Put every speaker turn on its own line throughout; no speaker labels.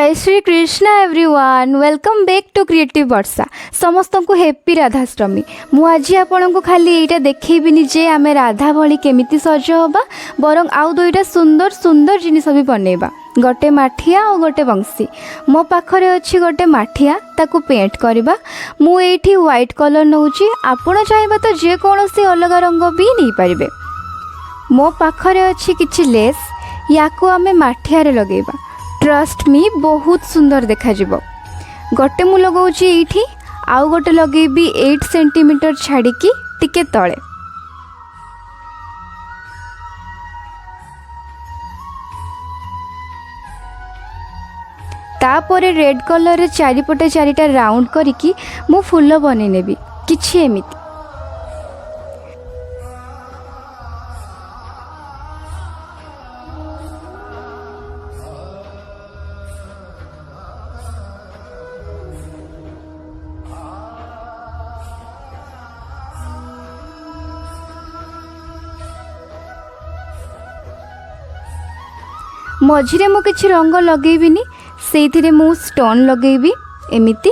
जय Shri Krishna everyone welcome back to creative Varsha समस्त को हैप्पी राधाष्टमी। मु आज आपण को खाली एटा देखैबिनी जे आमे राधा भली केमिति सज होबा बरं आउ दुईटा सुंदर सुंदर जिनिस भी बनैबा गोटे माठिया और गोटे बंसी। मो पाखरे अच्छी गोटे माठिया ताकू पेंट करबा। मु एठी व्हाइट कलर नउची आपण चाहबा तो जे कोनोसी अलग रंग भी नहीं पारिबे। मो पाखरे अच्छी किछि लेस याकू आमे माठिया रे लगेबा। ट्रस्ट मी बहुत सुंदर देखा जिवो। गोटे मु लगाउची एठी आउ गोटे लगेबी 8 सेंटीमीटर छाड़ी की टिके तळे। तापरे रेड कलर रे चारिपटे चारिटा राउंड करिकी मु फूल बनै नेबी किछि एमिति। मझिरे मु किछि रंग लगेबिनी सेइथिरे मु स्टोन लगेबी एमिति।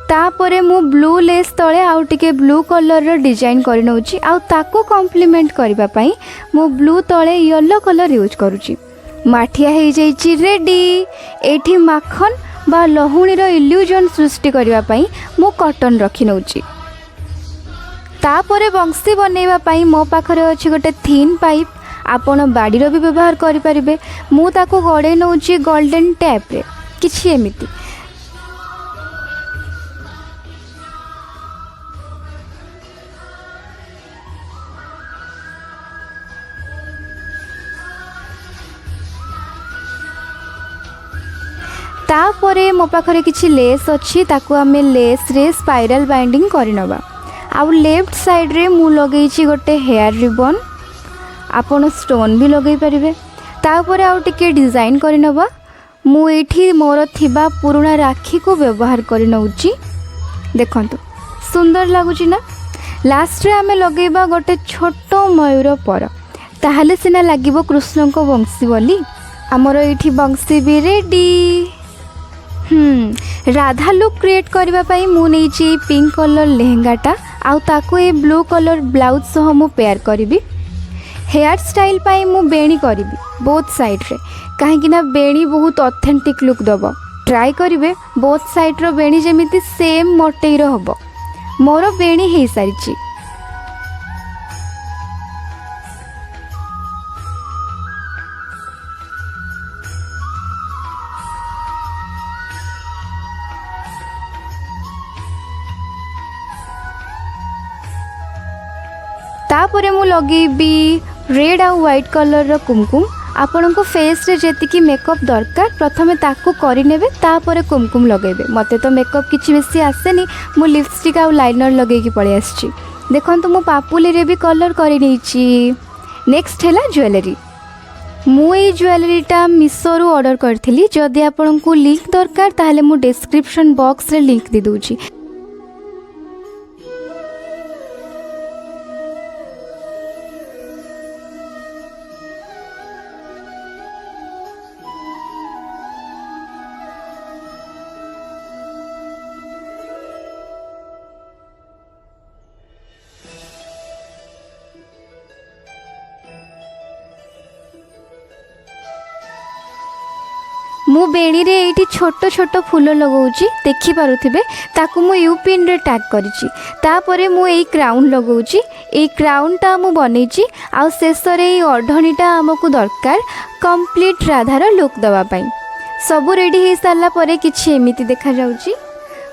तापरे मु ब्लू लेस तळे आउ टिके ब्लू कलर रो डिजाइन करि नउची आउ ताको कॉम्प्लीमेंट करबा पई मु ब्लू तळे येलो कलर यूज करूची। माठिया हे जाईची रेडी। एठी माखन बा लहुणी रो इल्यूजन सृष्टि करबा पई मु कॉटन रखि नउची। तापरे बंसी बनेबा पई मो पाखरे अछि गोटे थिन पाइप आपण बाड़ीर भी व्यवहार करें। मु ताको गड़े नौची गोल्डन टैप रे किछि एमिति। तापरे मो पाखरे किछि लेस अछि ताको आमे लेस रे स्पाइरल बाइंडिंग करिनबा। आउ लेफ्ट साइड रे मु लगेइछि गोटे हेयर रिबन आपण स्टोन भी लगे पारे। तापरे आउ टिके डिजाइन करनबा। मु एठी मोर थिबा पुराना राखी को व्यवहार कर नउची। देखंतु सुंदर लागुची ना। लास्ट रे आमे लगेबा गोटे छोटो मयूर पर ताहले सिना लागिबो कृष्ण को बंसी बोली। हमर एठी बंसी भी रेडी। राधा लुक क्रिएट करबा पई मु नेची पिंक कलर लेहेंगाटा आउ ताको ए ब्लू कलर ब्लाउज सह मु पेयर करबी। हेयर स्टाइल पाई मु बेणी करी बोथ साइड रे कहीं ना बेणी बहुत ऑथेंटिक लुक दब। ट्राई करिवे बोथ साइड रो बेणी जेमिति सेम मोटेर हबो। मोर बेणी हे सारिची। तापरे मु लगेबी रेड आ व्हाइट कलर रो कुमकुम। आपण को फेस रे जेतिकी मेकअप दरकार प्रथमे ताकू करि नेबे तापरे कुमकुम लगेबे। मते तो मेकअप किछि बेसी आसेनी मु लिपस्टिक आ लाइनर लगे की पळे आछी। देखंतु मु पापुली रे भी कलर करि नेछि। नेक्स्ट हैला ज्वेलरी। मु ए ज्वेलरीटा मिशो रु ऑर्डर करथिली। जदि आपण को लिंक दरकार ताहले मु डिस्क्रिप्शन बॉक्स रे लिंक दे दोछि। मु बेणी रे एठी छोटो छोटो फूल लगाउची देखि पारुथिबे। ताकू मु यू पिन रे टैग करिची। तापरे मु एई क्राउन लगाउची। एई क्राउन टा मु बनेची आ शेष रे एई ओढणीटा हमकु दरकार कंप्लीट राधार लुक दवा पई। सब रेडी हे सारला परे किछि एमिति देखा जाउची।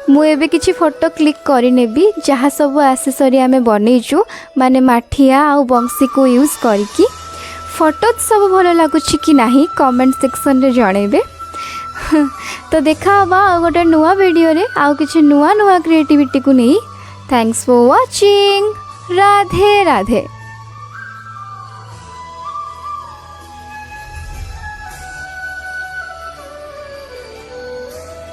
मु एबे किछि फोटो क्लिक करि नेबी जहा सब एक्सेसरी आमे बनेइछु माने माठिया आ बंसी को यूज करिकी। फोटो सब भलो लागुची कि नाही कमेंट सेक्शन रे जणेबे। तो देखा हवा गोटे नुआ वीडियो रे आउ किछि नुआ नुआ क्रिएटिविटी को नहीं। Thanks for watching. Radhe Radhe.